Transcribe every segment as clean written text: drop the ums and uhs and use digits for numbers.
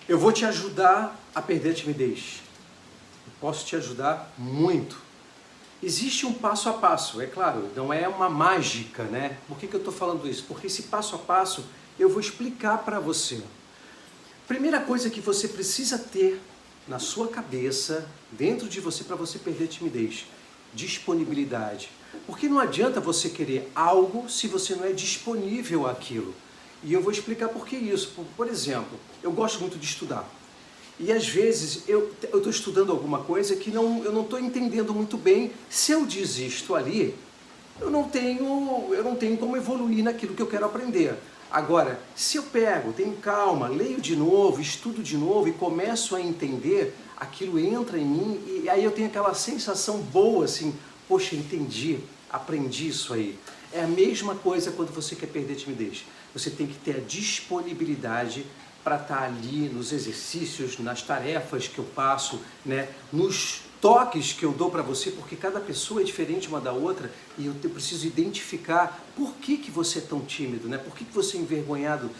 Eu vou te ajudar a perder a timidez. Eu posso te ajudar muito. Existe um passo a passo, é claro, não é uma mágica, né? Por que eu estou falando isso? Porque esse passo a passo eu vou explicar para você. Primeira coisa que você precisa ter na sua cabeça, dentro de você, para você perder a timidez: disponibilidade. Porque não adianta você querer algo se você não é disponível àquilo. E eu vou explicar por que isso. Por exemplo, eu gosto muito de estudar. E às vezes eu estou estudando alguma coisa que eu não estou entendendo muito bem. Se eu desisto ali, eu não tenho como evoluir naquilo que eu quero aprender. Agora, se eu pego, tenho calma, leio de novo, estudo de novo e começo a entender, aquilo entra em mim e aí eu tenho aquela sensação boa assim: poxa, entendi, aprendi isso aí. É a mesma coisa quando você quer perder a timidez. Você tem que ter a disponibilidade para estar ali nos exercícios, nas tarefas que eu passo, né, nos toques que eu dou para você, porque cada pessoa é diferente uma da outra e eu preciso identificar por que você é tão tímido, né? Por que você é envergonhado,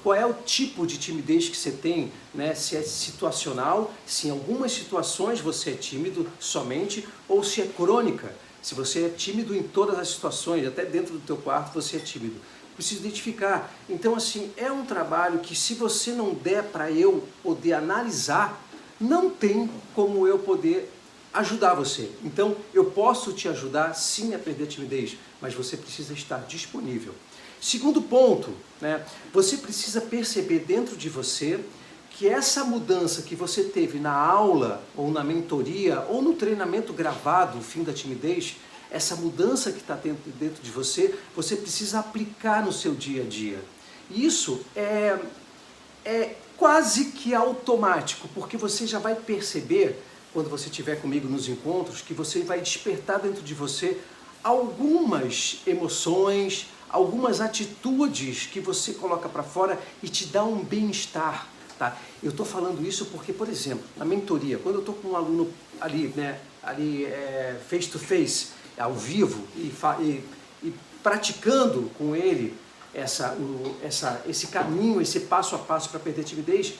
qual é o tipo de timidez que você tem, né? Se é situacional, se em algumas situações você é tímido somente ou se é crônica, se você é tímido em todas as situações, até dentro do teu quarto você é tímido. Preciso identificar. Então, assim, é um trabalho que se você não der para eu poder analisar, não tem como eu poder ajudar você. Então, eu posso te ajudar sim a perder a timidez, mas você precisa estar disponível. Segundo ponto, né, você precisa perceber dentro de você que essa mudança que você teve na aula, ou na mentoria, ou no treinamento gravado, o fim da timidez, essa mudança que está dentro de você, você precisa aplicar no seu dia a dia. Isso é quase que automático, porque você já vai perceber, quando você estiver comigo nos encontros, que você vai despertar dentro de você algumas emoções, algumas atitudes que você coloca para fora e te dá um bem-estar. Tá? Eu estou falando isso porque, por exemplo, na mentoria, quando eu estou com um aluno ali, né, face to face, ao vivo, e praticando com ele esse caminho, esse passo a passo para perder a timidez,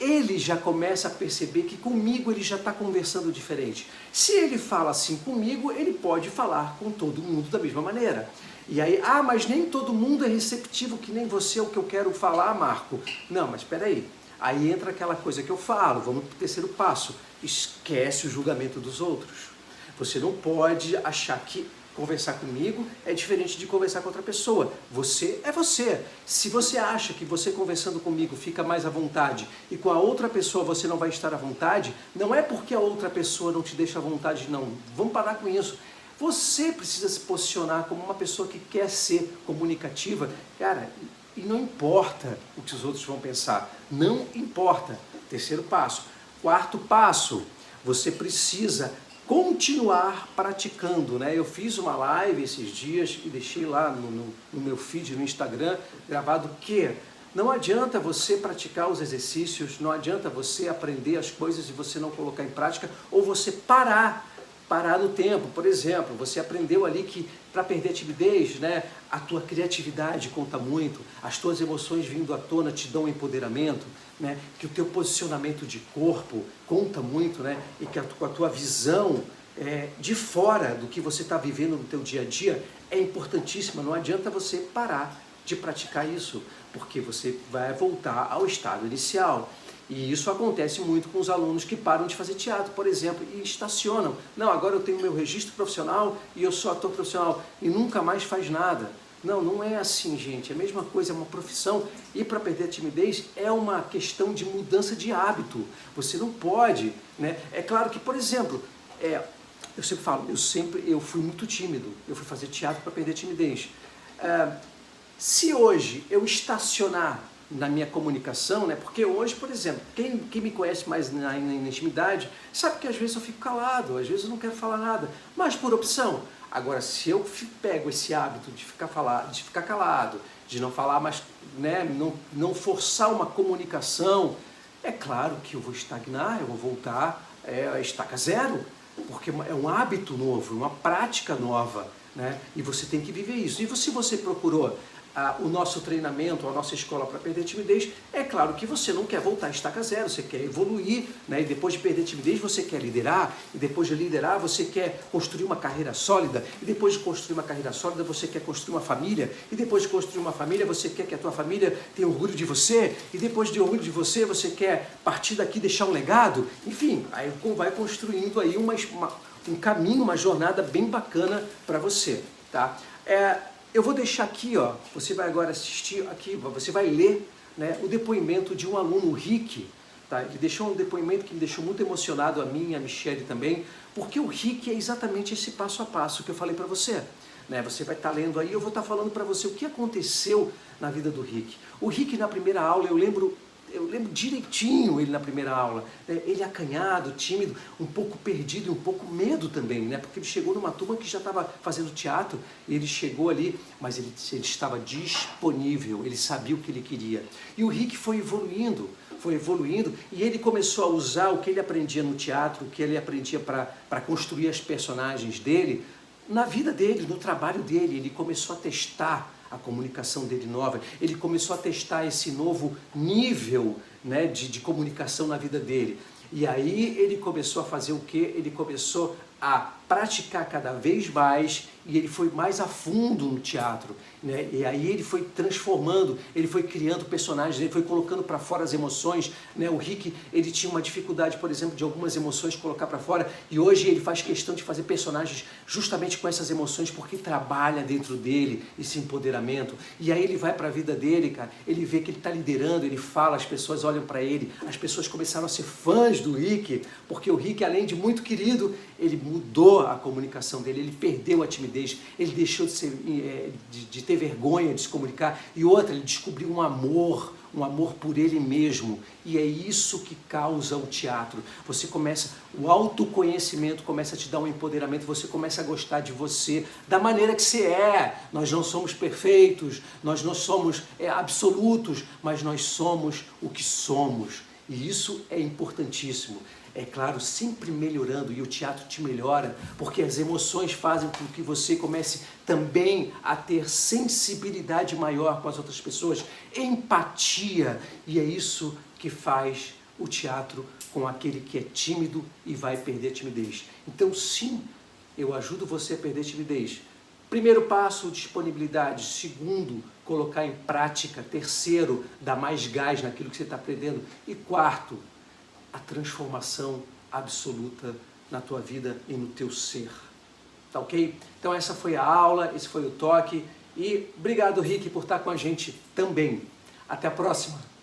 ele já começa a perceber que comigo ele já está conversando diferente. Se ele fala assim comigo, ele pode falar com todo mundo da mesma maneira. E aí, mas nem todo mundo é receptivo que nem você, o que eu quero falar, Marco. Não, mas espera aí. Aí entra aquela coisa que eu falo, vamos para o terceiro passo: esquece o julgamento dos outros. Você não pode achar que conversar comigo é diferente de conversar com outra pessoa. Você é você. Se você acha que você conversando comigo fica mais à vontade e com a outra pessoa você não vai estar à vontade, não é porque a outra pessoa não te deixa à vontade, não. Vamos parar com isso. Você precisa se posicionar como uma pessoa que quer ser comunicativa. Cara, e não importa o que os outros vão pensar. Não importa. Terceiro passo. Quarto passo, você precisa continuar praticando, né? Eu fiz uma live esses dias e deixei lá no meu feed no Instagram gravado que não adianta você praticar os exercícios, não adianta você aprender as coisas e você não colocar em prática, ou você parar no tempo. Por exemplo, você aprendeu ali que para perder a timidez, né, a tua criatividade conta muito, as tuas emoções vindo à tona te dão empoderamento, né, que o teu posicionamento de corpo conta muito, né, e que a tua visão de fora do que você está vivendo no teu dia a dia é importantíssima. Não adianta você parar de praticar isso, porque você vai voltar ao estado inicial. E isso acontece muito com os alunos que param de fazer teatro, por exemplo, e estacionam. Não, agora eu tenho meu registro profissional e eu sou ator profissional, e nunca mais faz nada. Não, não é assim, gente. É a mesma coisa, é uma profissão. E para perder a timidez é uma questão de mudança de hábito. Você não pode, né? É claro que, por exemplo, eu sempre falo, eu fui muito tímido. Eu fui fazer teatro para perder a timidez. Se hoje eu estacionar na minha comunicação, né? Porque hoje, por exemplo, quem me conhece mais na intimidade sabe que às vezes eu fico calado, às vezes eu não quero falar nada, mas por opção. Agora, se eu pego esse hábito de ficar calado, de não falar mais, né? Não forçar uma comunicação, é claro que eu vou estagnar, eu vou voltar a estaca zero, porque é um hábito novo, uma prática nova, né? E você tem que viver isso. E se você procurou o nosso treinamento, a nossa escola para perder timidez, é claro que você não quer voltar a estaca zero, você quer evoluir, né? E depois de perder timidez você quer liderar, e depois de liderar você quer construir uma carreira sólida, e depois de construir uma carreira sólida você quer construir uma família, e depois de construir uma família você quer que a tua família tenha orgulho de você, e depois de orgulho de você você quer partir daqui e deixar um legado, enfim, aí vai construindo aí um caminho, uma jornada bem bacana para você, tá? Eu vou deixar aqui, ó, você vai agora assistir aqui, você vai ler, né, o depoimento de um aluno, o Rick, tá? Ele deixou um depoimento que me deixou muito emocionado, a mim e a Michelle também, porque o Rick é exatamente esse passo a passo que eu falei para você, né? Você vai estar lendo aí, eu vou estar falando para você o que aconteceu na vida do Rick. O Rick na primeira aula, eu lembro direitinho ele na primeira aula, né? Ele acanhado, tímido, um pouco perdido e um pouco medo também, né? Porque ele chegou numa turma que já estava fazendo teatro, e ele chegou ali, mas ele estava disponível, ele sabia o que ele queria. E o Rick foi evoluindo, e ele começou a usar o que ele aprendia no teatro, o que ele aprendia para construir as personagens dele, na vida dele, no trabalho dele. Ele começou a testar a comunicação dele nova, ele começou a testar esse novo nível, né, de comunicação na vida dele. E aí ele começou a fazer o quê? Ele começou a praticar cada vez mais, e ele foi mais a fundo no teatro, né? E aí ele foi transformando, ele foi criando personagens, ele foi colocando para fora as emoções, né? O Rick, ele tinha uma dificuldade, por exemplo, de algumas emoções colocar para fora, e hoje ele faz questão de fazer personagens justamente com essas emoções, porque trabalha dentro dele esse empoderamento. E aí ele vai para a vida dele, cara, ele vê que ele está liderando, ele fala, as pessoas olham para ele, as pessoas começaram a ser fãs do Rick, porque o Rick, além de muito querido, ele mudou a comunicação dele, ele perdeu a timidez, ele deixou de ter vergonha de se comunicar, e outra, ele descobriu um amor por ele mesmo, e é isso que causa o teatro. Você começa, o autoconhecimento começa a te dar um empoderamento, você começa a gostar de você, da maneira que você é. Nós não somos perfeitos, nós não somos absolutos, mas nós somos o que somos, e isso é importantíssimo. É claro, sempre melhorando, e o teatro te melhora, porque as emoções fazem com que você comece também a ter sensibilidade maior com as outras pessoas, empatia, e é isso que faz o teatro com aquele que é tímido e vai perder a timidez. Então sim, eu ajudo você a perder a timidez. Primeiro passo, disponibilidade. Segundo, colocar em prática. Terceiro, dar mais gás naquilo que você está aprendendo. E quarto, a transformação absoluta na tua vida e no teu ser. Tá ok? Então essa foi a aula, esse foi o toque, e obrigado, Rick, por estar com a gente também. Até a próxima!